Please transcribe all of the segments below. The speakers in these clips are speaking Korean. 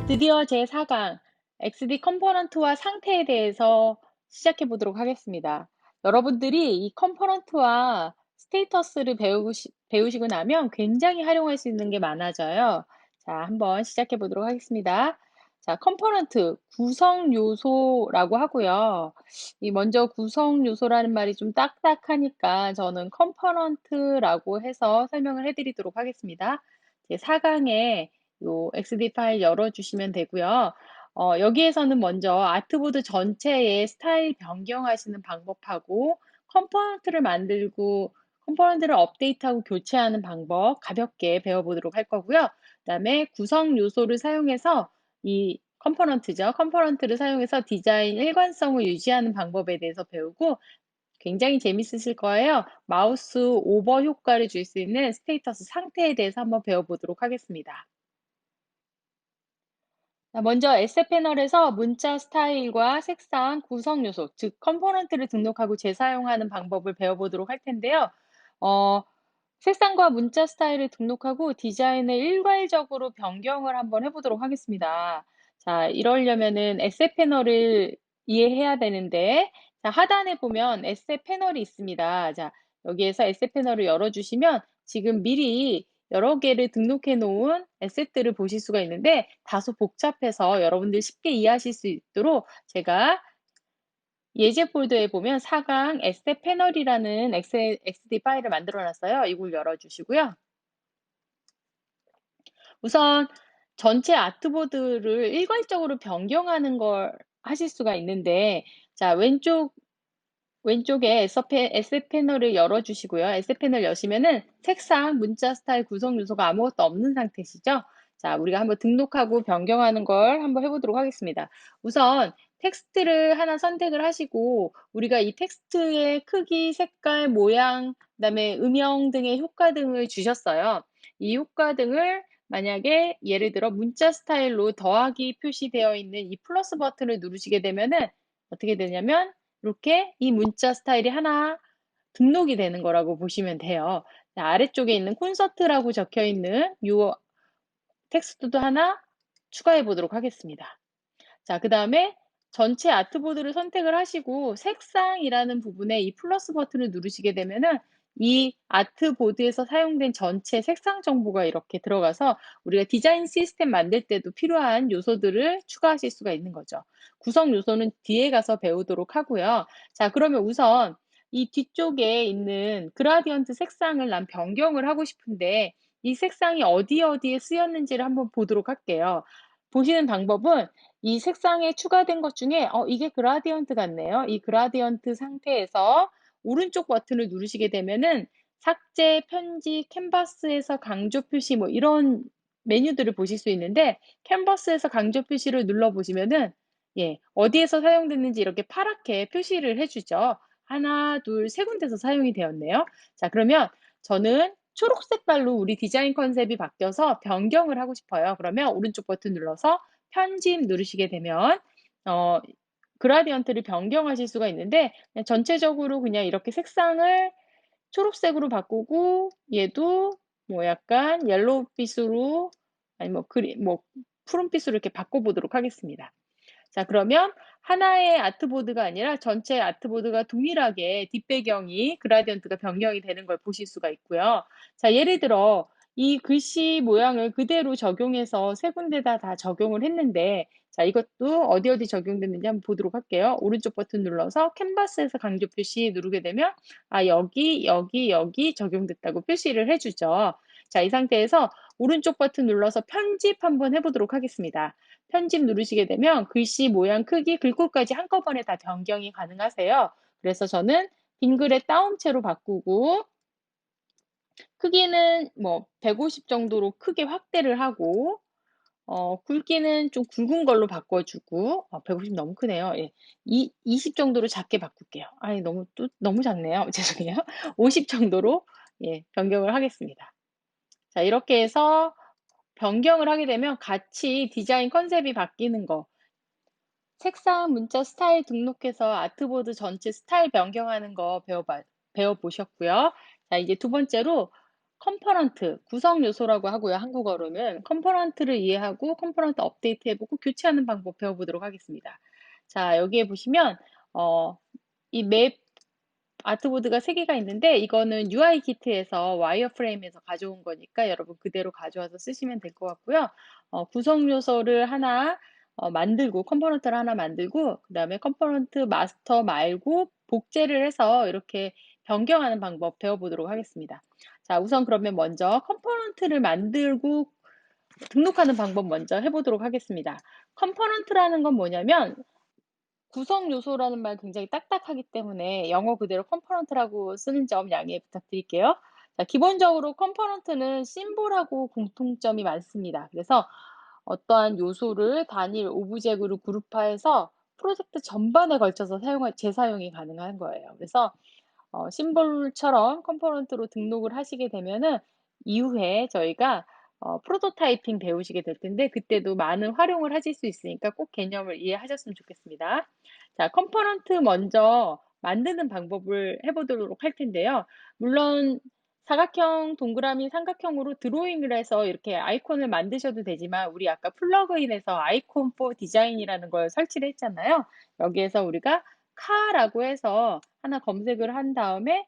드디어 제4강 XD 컴포넌트와 상태에 대해서 시작해 보도록 하겠습니다. 여러분들이 이 컴포넌트와 스테이터스를 배우시고 나면 굉장히 활용할 수 있는 게 많아져요. 자, 한번 시작해 보도록 하겠습니다. 자, 컴포넌트, 구성 요소라고 하고요. 이 먼저 구성 요소라는 말이 좀 딱딱하니까 저는 컴포넌트라고 해서 설명을 해 드리도록 하겠습니다. 제4강에 요 XD 파일 열어주시면 되고요. 여기에서는 먼저 아트보드 전체의 스타일 변경하시는 방법하고 컴포넌트를 만들고 컴포넌트를 업데이트하고 교체하는 방법 가볍게 배워보도록 할 거고요. 그다음에 구성 요소를 사용해서 이 컴포넌트죠. 컴포넌트를 사용해서 디자인 일관성을 유지하는 방법에 대해서 배우고 굉장히 재밌으실 거예요. 마우스 오버 효과를 줄 수 있는 스테이터스 상태에 대해서 한번 배워보도록 하겠습니다. 자, 먼저 에셋 패널에서 문자 스타일과 색상, 구성 요소, 즉 컴포넌트를 등록하고 재사용하는 방법을 배워보도록 할 텐데요. 어, 색상과 문자 스타일을 등록하고 디자인을 일괄적으로 변경을 한번 해보도록 하겠습니다. 자, 이러려면은 에셋 패널을 이해해야 되는데, 자, 하단에 보면 에셋 패널이 있습니다. 자, 여기에서 에셋 패널을 열어주시면 지금 미리 여러 개를 등록해 놓은 에셋들을 보실 수가 있는데 다소 복잡해서 여러분들 쉽게 이해하실 수 있도록 제가 예제 폴더에 보면 4강 에셋 패널이라는 XD 파일을 만들어 놨어요. 이걸 열어주시고요. 우선 전체 아트보드를 일괄적으로 변경하는 걸 하실 수가 있는데, 자, 왼쪽에 에셋 패널을 열어주시고요. 에셋 패널 여시면은 색상, 문자 스타일, 구성 요소가 아무것도 없는 상태시죠? 자, 우리가 한번 등록하고 변경하는 걸 한번 해보도록 하겠습니다. 우선 텍스트를 하나 선택을 하시고 우리가 이 텍스트의 크기, 색깔, 모양, 그다음에 음영 등의 효과 등을 주셨어요. 이 효과 등을 만약에 예를 들어 문자 스타일로 더하기 표시되어 있는 이 플러스 버튼을 누르시게 되면은 어떻게 되냐면 이렇게 이 문자 스타일이 하나 등록이 되는 거라고 보시면 돼요. 아래쪽에 있는 콘서트라고 적혀 있는 이 텍스트도 하나 추가해 보도록 하겠습니다. 자, 그 다음에 전체 아트보드를 선택을 하시고 색상이라는 부분에 이 플러스 버튼을 누르시게 되면은 이 아트보드에서 사용된 전체 색상 정보가 이렇게 들어가서 우리가 디자인 시스템 만들 때도 필요한 요소들을 추가하실 수가 있는 거죠. 구성 요소는 뒤에 가서 배우도록 하고요. 자, 그러면 우선 이 뒤쪽에 있는 그라디언트 색상을 난 변경을 하고 싶은데 이 색상이 어디에 쓰였는지를 한번 보도록 할게요. 보시는 방법은 이 색상에 추가된 것 중에 이게 그라디언트 같네요. 이 그라디언트 상태에서 오른쪽 버튼을 누르시게 되면은 삭제, 편집, 캔버스에서 강조 표시 뭐 이런 메뉴들을 보실 수 있는데 캔버스에서 강조 표시를 눌러 보시면은 예, 어디에서 사용됐는지 이렇게 파랗게 표시를 해주죠. 하나, 둘, 세 군데서 사용이 되었네요. 자, 그러면 저는 초록 색깔로 우리 디자인 컨셉이 바뀌어서 변경을 하고 싶어요. 그러면 오른쪽 버튼 눌러서 편집 누르시게 되면 어, 그라디언트를 변경하실 수가 있는데 그냥 전체적으로 그냥 이렇게 색상을 초록색으로 바꾸고 얘도 뭐 약간 옐로우빛으로 아니 뭐 푸른빛으로 이렇게 바꿔보도록 하겠습니다. 자, 그러면 하나의 아트보드가 아니라 전체 아트보드가 동일하게 뒷배경이 그라디언트가 변경이 되는 걸 보실 수가 있고요. 자, 예를 들어 이 글씨 모양을 그대로 적용해서 세 군데다 다 적용을 했는데 자, 이것도 어디 적용됐는지 한번 보도록 할게요. 오른쪽 버튼 눌러서 캔버스에서 강조 표시 누르게 되면 여기 적용됐다고 표시를 해주죠. 자, 이 상태에서 오른쪽 버튼 눌러서 편집 한번 해보도록 하겠습니다. 편집 누르시게 되면 글씨 모양, 크기, 글꼴까지 한꺼번에 다 변경이 가능하세요. 그래서 저는 빙글의 다운체로 바꾸고 크기는 뭐 150 정도로 크게 확대를 하고 굵기는 좀 굵은 걸로 바꿔주고 150 너무 크네요. 예. 20 정도로 작게 바꿀게요. 아니 너무 작네요. 죄송해요. 50 정도로 예, 변경을 하겠습니다. 자, 이렇게 해서 변경을 하게 되면 같이 디자인 컨셉이 바뀌는 거 색상, 문자, 스타일 등록해서 아트보드 전체 스타일 변경하는 거 배워보셨고요. 자, 이제 두 번째로 컴포넌트, 구성 요소라고 하고요. 한국어로는 컴포넌트를 이해하고 컴포넌트 업데이트해보고 교체하는 방법 배워보도록 하겠습니다. 자, 여기에 보시면 이 맵 아트보드가 3개가 있는데 이거는 UI 키트에서 와이어프레임에서 가져온 거니까 여러분 그대로 가져와서 쓰시면 될 것 같고요. 구성 요소를 하나 만들고 컴포넌트를 하나 만들고 그다음에 컴포넌트 마스터 말고 복제를 해서 이렇게 변경하는 방법 배워보도록 하겠습니다. 자, 우선 그러면 먼저 컴포넌트를 만들고 등록하는 방법 먼저 해보도록 하겠습니다. 컴포넌트라는 건 뭐냐면 구성 요소라는 말 굉장히 딱딱하기 때문에 영어 그대로 컴포넌트라고 쓰는 점 양해 부탁드릴게요. 자, 기본적으로 컴포넌트는 심볼하고 공통점이 많습니다. 그래서 어떠한 요소를 단일 오브젝으로 그룹화해서 프로젝트 전반에 걸쳐서 재사용이 가능한 거예요. 그래서 심볼처럼 컴포넌트로 등록을 하시게 되면은 이후에 저희가 프로토타이핑 배우시게 될 텐데 그때도 많은 활용을 하실 수 있으니까 꼭 개념을 이해하셨으면 좋겠습니다. 자, 컴포넌트 먼저 만드는 방법을 해보도록 할 텐데요. 물론 사각형, 동그라미, 삼각형으로 드로잉을 해서 이렇게 아이콘을 만드셔도 되지만 우리 아까 플러그인에서 아이콘 포 디자인이라는 걸 설치를 했잖아요. 여기에서 우리가 카라고 해서 하나 검색을 한 다음에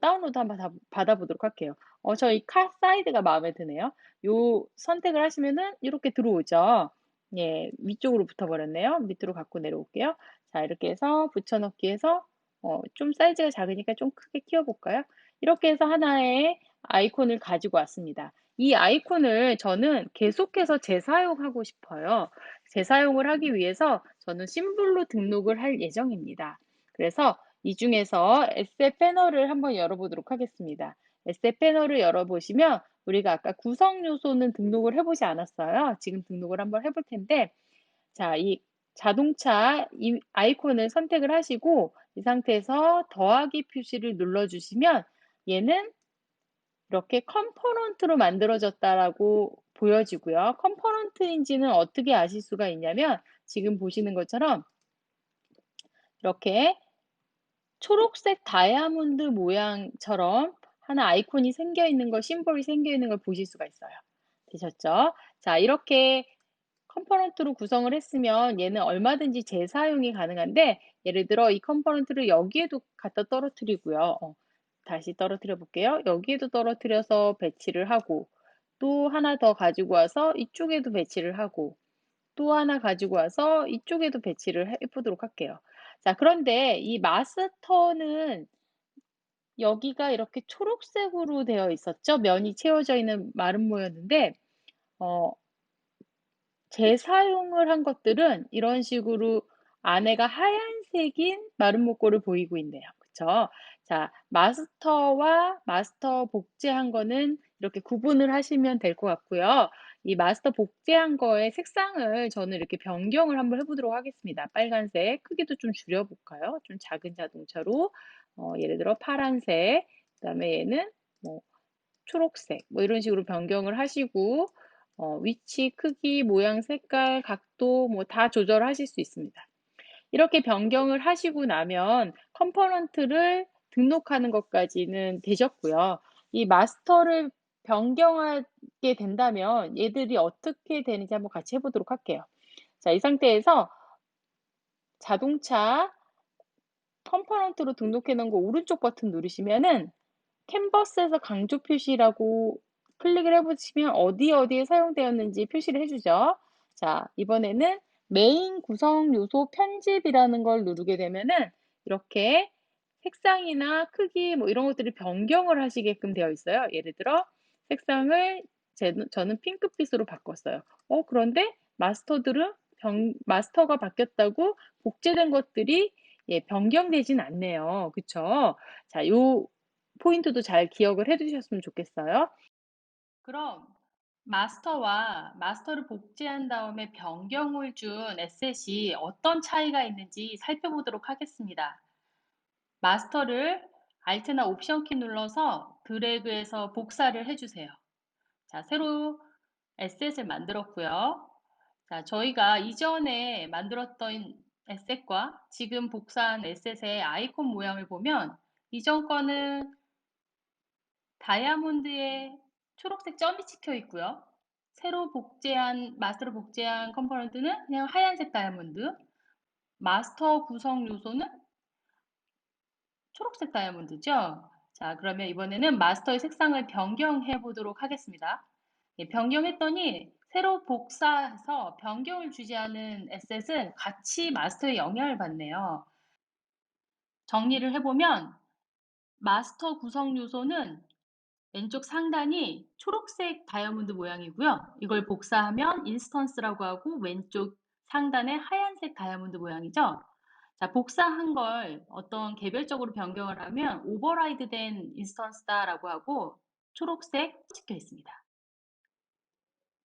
다운로드 한번 받아보도록 할게요. 저희 카 사이드가 마음에 드네요. 요 선택을 하시면은 이렇게 들어오죠. 예, 위쪽으로 붙어버렸네요. 밑으로 갖고 내려올게요. 자, 이렇게 해서 붙여넣기 해서 좀 사이즈가 작으니까 좀 크게 키워볼까요? 이렇게 해서 하나의 아이콘을 가지고 왔습니다. 이 아이콘을 저는 계속해서 재사용하고 싶어요. 재사용을 하기 위해서 저는 심볼로 등록을 할 예정입니다. 그래서 이 중에서 에셋 패널을 한번 열어보도록 하겠습니다. 에셋 패널을 열어보시면 우리가 아까 구성 요소는 등록을 해보지 않았어요. 지금 등록을 한번 해볼 텐데 자, 이 자동차 이 아이콘을 선택을 하시고 이 상태에서 더하기 표시를 눌러주시면 얘는 이렇게 컴포넌트로 만들어졌다라고 보여지고요. 컴포넌트인지는 어떻게 아실 수가 있냐면 지금 보시는 것처럼 이렇게 초록색 다이아몬드 모양처럼 하나 아이콘이 생겨 있는 거, 심볼이 생겨 있는 걸 보실 수가 있어요. 되셨죠? 자, 이렇게 컴포넌트로 구성을 했으면 얘는 얼마든지 재사용이 가능한데 예를 들어 이 컴포넌트를 여기에도 갖다 떨어뜨리고요. 다시 떨어뜨려 볼게요. 여기에도 떨어뜨려서 배치를 하고 또 하나 더 가지고 와서 이쪽에도 배치를 하고 또 하나 가지고 와서 이쪽에도 배치를 해보도록 할게요. 자, 그런데 이 마스터는 여기가 이렇게 초록색으로 되어 있었죠? 면이 채워져 있는 마름 모였는데 어, 재사용을 한 것들은 이런 식으로 안에가 하얀색인 마름 목골을 보이고 있네요. 그쵸? 자, 마스터와 마스터 복제한 거는 이렇게 구분을 하시면 될 것 같고요. 이 마스터 복제한 거의 색상을 저는 이렇게 변경을 한번 해보도록 하겠습니다. 빨간색, 크기도 좀 줄여볼까요? 좀 작은 자동차로. 예를 들어 파란색, 그다음에 얘는 뭐 초록색, 뭐 이런 식으로 변경을 하시고, 위치, 크기, 모양, 색깔, 각도 뭐 다 조절하실 수 있습니다. 이렇게 변경을 하시고 나면 컴포넌트를 등록하는 것까지는 되셨고요. 이 마스터를 변경하게 된다면 얘들이 어떻게 되는지 한번 같이 해보도록 할게요. 자, 이 상태에서 자동차 컴포넌트로 등록해 놓은 거 오른쪽 버튼 누르시면은 캔버스에서 강조 표시라고 클릭을 해보시면 어디에 사용되었는지 표시를 해주죠. 자, 이번에는 메인 구성 요소 편집이라는 걸 누르게 되면은 이렇게 색상이나 크기 뭐 이런 것들을 변경을 하시게끔 되어 있어요. 예를 들어 색상을 저는 핑크빛으로 바꿨어요. 그런데 마스터가 바뀌었다고 복제된 것들이 예, 변경되진 않네요. 그쵸? 자, 요 포인트도 잘 기억을 해 두셨으면 좋겠어요. 그럼 마스터와 마스터를 복제한 다음에 변경을 준 에셋이 어떤 차이가 있는지 살펴보도록 하겠습니다. 마스터를 Alt나 옵션 키 눌러서 드래그해서 복사를 해주세요. 자, 새로 에셋을 만들었고요. 자, 저희가 이전에 만들었던 에셋과 지금 복사한 에셋의 아이콘 모양을 보면 이전 거는 다이아몬드에 초록색 점이 찍혀 있고요. 마스터로 복제한 컴포넌트는 그냥 하얀색 다이아몬드. 마스터 구성 요소는 초록색 다이아몬드죠. 자, 그러면 이번에는 마스터의 색상을 변경해 보도록 하겠습니다. 예, 변경했더니 새로 복사해서 변경을 주지 않은 에셋은 같이 마스터의 영향을 받네요. 정리를 해보면 마스터 구성 요소는 왼쪽 상단이 초록색 다이아몬드 모양이고요. 이걸 복사하면 인스턴스라고 하고 왼쪽 상단에 하얀색 다이아몬드 모양이죠. 자, 복사한 걸 어떤 개별적으로 변경을 하면 오버라이드 된 인스턴스다라고 하고 초록색 찍혀 있습니다.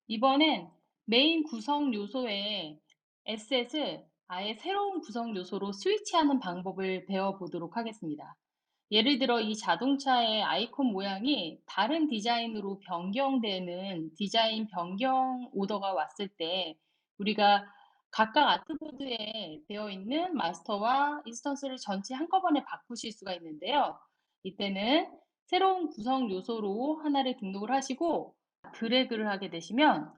이번엔 메인 구성 요소의 에셋을 아예 새로운 구성 요소로 스위치하는 방법을 배워보도록 하겠습니다. 예를 들어 이 자동차의 아이콘 모양이 다른 디자인으로 변경되는 디자인 변경 오더가 왔을 때 우리가 각각 아트보드에 되어 있는 마스터와 인스턴스를 전체 한꺼번에 바꾸실 수가 있는데요. 이때는 새로운 구성 요소로 하나를 등록을 하시고 드래그를 하게 되시면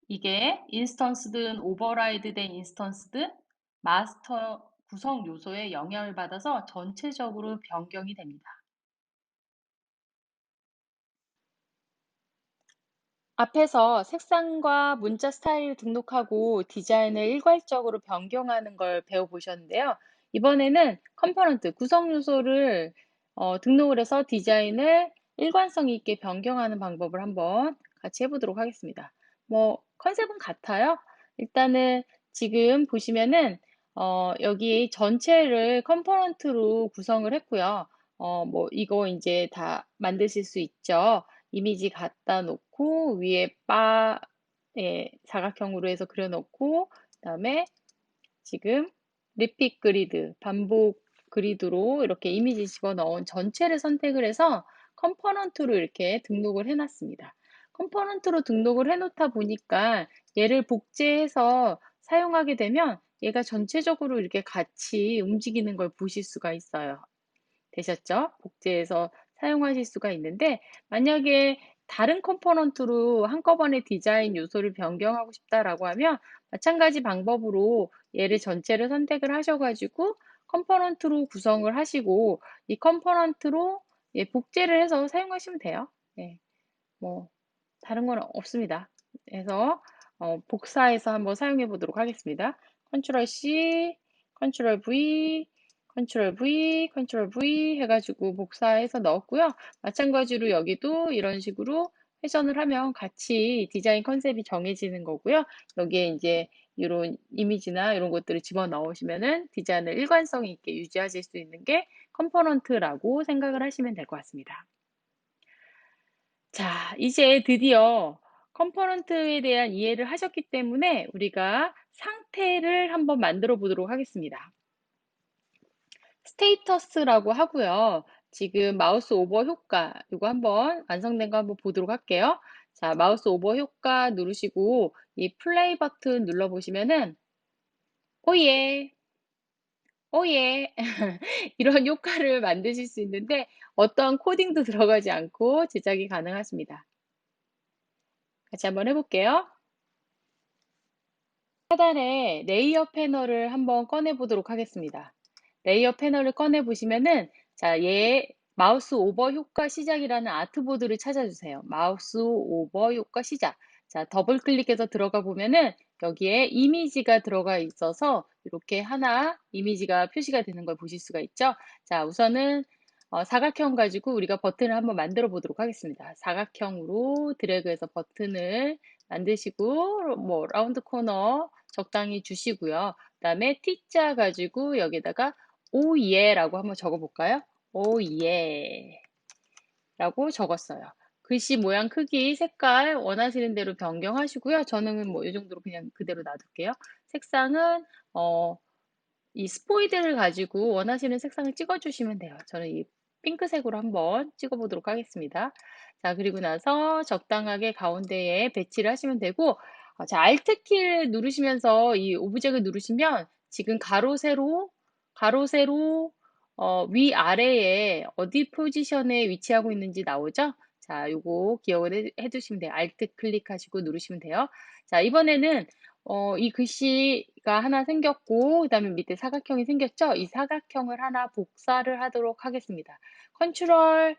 이게 인스턴스든 오버라이드 된 인스턴스든 마스터 구성 요소에 영향을 받아서 전체적으로 변경이 됩니다. 앞에서 색상과 문자 스타일 등록하고 디자인을 일괄적으로 변경하는 걸 배워보셨는데요. 이번에는 컴포넌트, 구성 요소를 등록을 해서 디자인을 일관성 있게 변경하는 방법을 한번 같이 해보도록 하겠습니다. 뭐 컨셉은 같아요. 일단은 지금 보시면은 여기 전체를 컴포넌트로 구성을 했고요. 뭐 이거 이제 다 만드실 수 있죠. 이미지 갖다 놓고 위에 사각형으로 해서 그려놓고 그다음에 지금 리핏 그리드, 반복 그리드로 이렇게 이미지 집어넣은 전체를 선택을 해서 컴포넌트로 이렇게 등록을 해놨습니다. 컴포넌트로 등록을 해놓다 보니까 얘를 복제해서 사용하게 되면 얘가 전체적으로 이렇게 같이 움직이는 걸 보실 수가 있어요. 되셨죠? 복제해서 사용하실 수가 있는데 만약에 다른 컴포넌트로 한꺼번에 디자인 요소를 변경하고 싶다라고 하면 마찬가지 방법으로 얘를 전체를 선택을 하셔가지고 컴포넌트로 구성을 하시고 이 컴포넌트로 복제를 해서 사용하시면 돼요. 예, 뭐 다른 건 없습니다. 그래서 복사해서 한번 사용해 보도록 하겠습니다. 컨트롤 C, 컨트롤 V, 컨트롤 V, 컨트롤 V 해가지고 복사해서 넣었고요. 마찬가지로 여기도 이런 식으로 회전을 하면 같이 디자인 컨셉이 정해지는 거고요. 여기에 이제 이런 이미지나 이런 것들을 집어넣으시면은 디자인을 일관성 있게 유지하실 수 있는 게 컴포넌트라고 생각을 하시면 될 것 같습니다. 자, 이제 드디어 컴포넌트에 대한 이해를 하셨기 때문에 우리가 상태를 한번 만들어 보도록 하겠습니다. 스테이터스라고 하고요. 지금 마우스 오버 효과 이거 한번 완성된 거 한번 보도록 할게요. 자, 마우스 오버 효과 누르시고 이 플레이 버튼 눌러 보시면은 오예 오예 이런 효과를 만드실 수 있는데 어떠한 코딩도 들어가지 않고 제작이 가능하십니다. 같이 한번 해볼게요. 하단에 레이어 패널을 한번 꺼내 보도록 하겠습니다. 레이어 패널을 꺼내 보시면은 자, 얘 마우스 오버 효과 시작이라는 아트보드를 찾아주세요. 마우스 오버 효과 시작. 자, 더블 클릭해서 들어가 보면은 여기에 이미지가 들어가 있어서 이렇게 하나 이미지가 표시가 되는 걸 보실 수가 있죠. 자, 우선은 사각형 가지고 우리가 버튼을 한번 만들어 보도록 하겠습니다. 사각형으로 드래그해서 버튼을 만드시고 뭐 라운드 코너 적당히 주시고요. 그다음에 T자 가지고 여기다가 오예라고 한번 적어 볼까요? 오예 라고 적었어요. 글씨 모양 크기 색깔 원하시는 대로 변경하시고요. 저는 뭐 이 정도로 그냥 그대로 놔둘게요. 색상은 이 스포이드를 가지고 원하시는 색상을 찍어주시면 돼요. 저는 이 핑크색으로 한번 찍어보도록 하겠습니다. 자, 그리고 나서 적당하게 가운데에 배치를 하시면 되고, 자, Alt키를 누르시면서 이 오브젝을 누르시면 지금 가로, 세로, 가로, 세로, 위아래에 어디 포지션에 위치하고 있는지 나오죠? 자, 요거 기억을 해 두시면 돼요. Alt 클릭하시고 누르시면 돼요. 자, 이번에는 이 글씨가 하나 생겼고 그다음에 밑에 사각형이 생겼죠? 이 사각형을 하나 복사를 하도록 하겠습니다. 컨트롤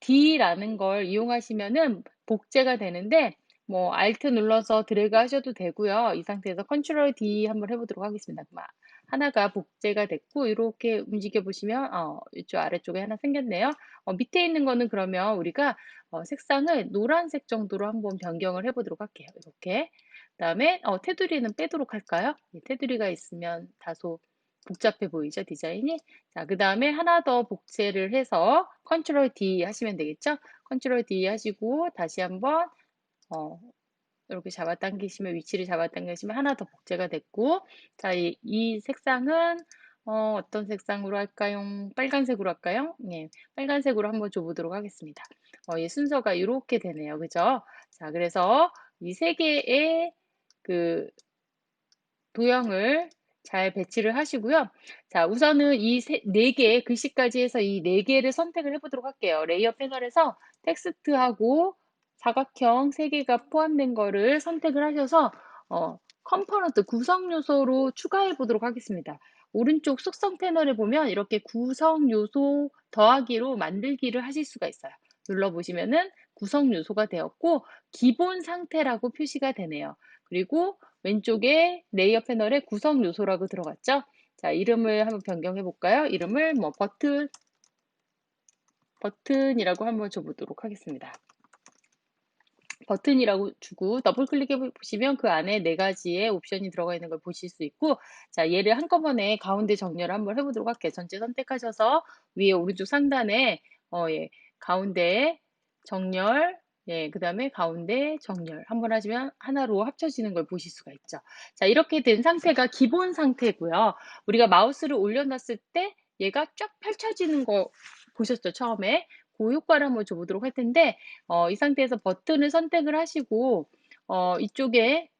D라는 걸 이용하시면은 복제가 되는데 뭐 Alt 눌러서 드래그 하셔도 되고요. 이 상태에서 컨트롤 D 한번 해 보도록 하겠습니다. 하나가 복제가 됐고 이렇게 움직여 보시면 이쪽 아래쪽에 하나 생겼네요. 밑에 있는 거는 그러면 우리가 색상을 노란색 정도로 한번 변경을 해 보도록 할게요. 이렇게. 그다음에 테두리는 빼도록 할까요? 테두리가 있으면 다소 복잡해 보이죠, 디자인이? 자, 그다음에 하나 더 복제를 해서 컨트롤 D 하시면 되겠죠? 컨트롤 D 하시고 다시 한번 어, 이렇게 잡아당기시면 위치를 잡아당기시면 하나 더 복제가 됐고 자, 이 색상은 어떤 색상으로 할까요? 빨간색으로 할까요? 네, 빨간색으로 한번 줘보도록 하겠습니다. 이 순서가 이렇게 되네요. 그죠? 자, 그래서 이 세 개의 그 도형을 잘 배치를 하시고요. 자, 우선은 이 네 개, 글씨까지 해서 이 네 개를 선택을 해보도록 할게요. 레이어 패널에서 텍스트하고 사각형 세 개가 포함된 거를 선택을 하셔서 컴포넌트, 구성 요소로 추가해 보도록 하겠습니다. 오른쪽 속성 패널에 보면 이렇게 구성 요소 더하기로 만들기를 하실 수가 있어요. 눌러보시면은 구성 요소가 되었고 기본 상태라고 표시가 되네요. 그리고 왼쪽에 레이어 패널에 구성 요소라고 들어갔죠? 자, 이름을 한번 변경해 볼까요? 이름을 뭐 버튼이라고 한번 줘보도록 하겠습니다. 버튼이라고 주고 더블 클릭해 보시면 그 안에 네 가지의 옵션이 들어가 있는 걸 보실 수 있고 자, 얘를 한꺼번에 가운데 정렬을 한번 해보도록 할게요. 전체 선택하셔서 위에 오른쪽 상단에 가운데 정렬 그 다음에 가운데 정렬 한번 하시면 하나로 합쳐지는 걸 보실 수가 있죠. 자, 이렇게 된 상태가 기본 상태고요. 우리가 마우스를 올려놨을 때 얘가 쫙 펼쳐지는 거 보셨죠? 처음에. 그 효과를 한번 줘보도록 할 텐데 이 상태에서 버튼을 선택을 하시고 이쪽에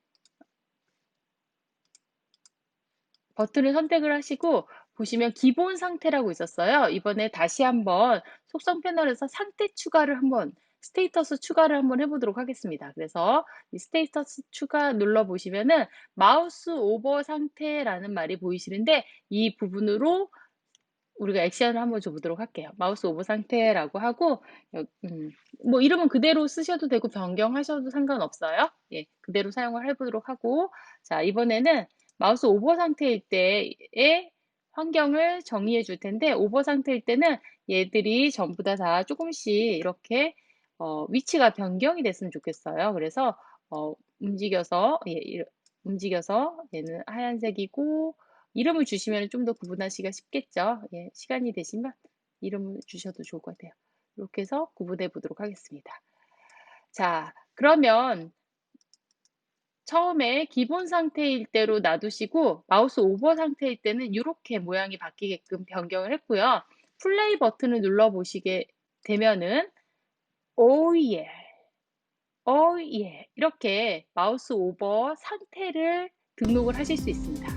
버튼을 선택을 하시고 보시면 기본 상태라고 있었어요. 이번에 다시 한번 속성 패널에서 상태 추가를 한번 스테이터스 추가를 한번 해보도록 하겠습니다. 그래서 이 스테이터스 추가 눌러보시면은 마우스 오버 상태라는 말이 보이시는데 이 부분으로 우리가 액션을 한번 줘보도록 할게요. 마우스 오버 상태라고 하고 뭐 이름은 그대로 쓰셔도 되고 변경하셔도 상관없어요. 예, 그대로 사용을 해보도록 하고 자, 이번에는 마우스 오버 상태일 때의 환경을 정의해 줄 텐데 오버 상태일 때는 얘들이 전부 다 조금씩 이렇게 위치가 변경이 됐으면 좋겠어요. 그래서 움직여서 움직여서 얘는 하얀색이고 이름을 주시면 좀 더 구분하시기가 쉽겠죠. 예, 시간이 되시면 이름을 주셔도 좋을 것 같아요. 이렇게 해서 구분해 보도록 하겠습니다. 자, 그러면 처음에 기본 상태일 때로 놔두시고 마우스 오버 상태일 때는 이렇게 모양이 바뀌게끔 변경을 했고요. 플레이 버튼을 눌러보시게 되면은 오예, 오예 이렇게 마우스 오버 상태를 등록을 하실 수 있습니다.